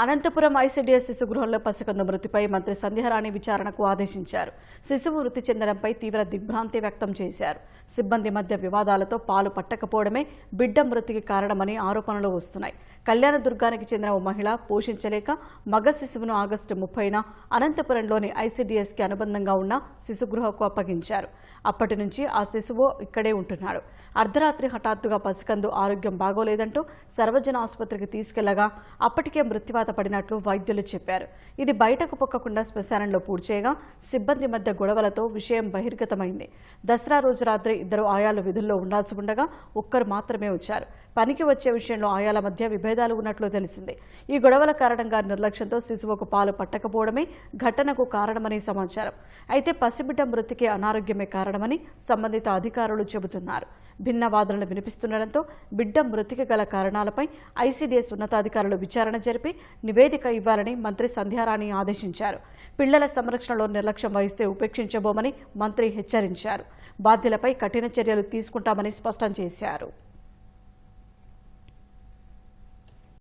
Anantapuram ICDS శిశుగృహంలో పసికందు మృతిపై మంత్రి సంధ్యారాణి విచారణకు ఆదేశించారు. శిశువు మృతి చెందడంపై తీవ్ర దిగ్భ్రాంతి వ్యక్తం చేశారు. సిబ్బంది మధ్య వివాదాలతో పాలు పట్టకపోవడమే బిడ్డ మృతికి కారణమని ఆరోపణలు వస్తున్నాయి. కళ్యాణదుర్గానికి చెందిన ఓ మహిళ పోషించలేక మగ శిశువును ఆగస్టు 30న అనంతపురంలోని ఐసీడీఎస్కి అనుబంధంగా ఉన్న శిశుగృహకు అప్పగించారు. అప్పటి నుంచి ఆ శిశువు ఇక్కడే ఉంటున్నాడు. అర్ధరాత్రి హఠాత్తుగా పసికందు ఆరోగ్యం బాగోలేదంటూ సర్వజన ఆసుపత్రికి తీసుకెళ్లగా అప్పటికే మృత్యువాత పడినట్లు వైద్యులు చెప్పారు. ఇది బయటకు పొక్కకుండా శ్మశానంలో పూడ్చేయగా సిబ్బంది మధ్య గొడవలతో విషయం బహిర్గతమైంది. దసరా రోజు రాత్రి ఇద్దరు ఆయాలు విధుల్లో ఉండాల్సి ఉండగా ఒక్కరు మాత్రమే వచ్చారు. పనికి వచ్చే విషయంలో ఆయాల మధ్య విభేదాలు ఉన్నట్లు తెలిసింది. ఈ గొడవల కారణంగా నిర్లక్ష్యంతో శిశువుకు పాలు పట్టకపోవడమే ఘటనకు కారణమని సమాచారం. అయితే పసిబిడ్డ మృతికి అనారోగ్యమే కారణమని సంబంధిత అధికారులు చెబుతున్నారు. భిన్న వాదనలు వినిపిస్తుండటంతో బిడ్డ మృతికి గల కారణాలపై ఐసీడీఎస్ ఉన్నతాధికారులు విచారణ జరిపి నివేదిక ఇవ్వాలని మంత్రి సంధ్యారాణి ఆదేశించారు. పిల్లల సంరక్షణలో నిర్లక్ష్యం వహిస్తే ఉపేక్షించబోమని మంత్రి హెచ్చరించారు. బాధ్యులపై కఠిన చర్యలు తీసుకుంటామని స్పష్టం చేశారు.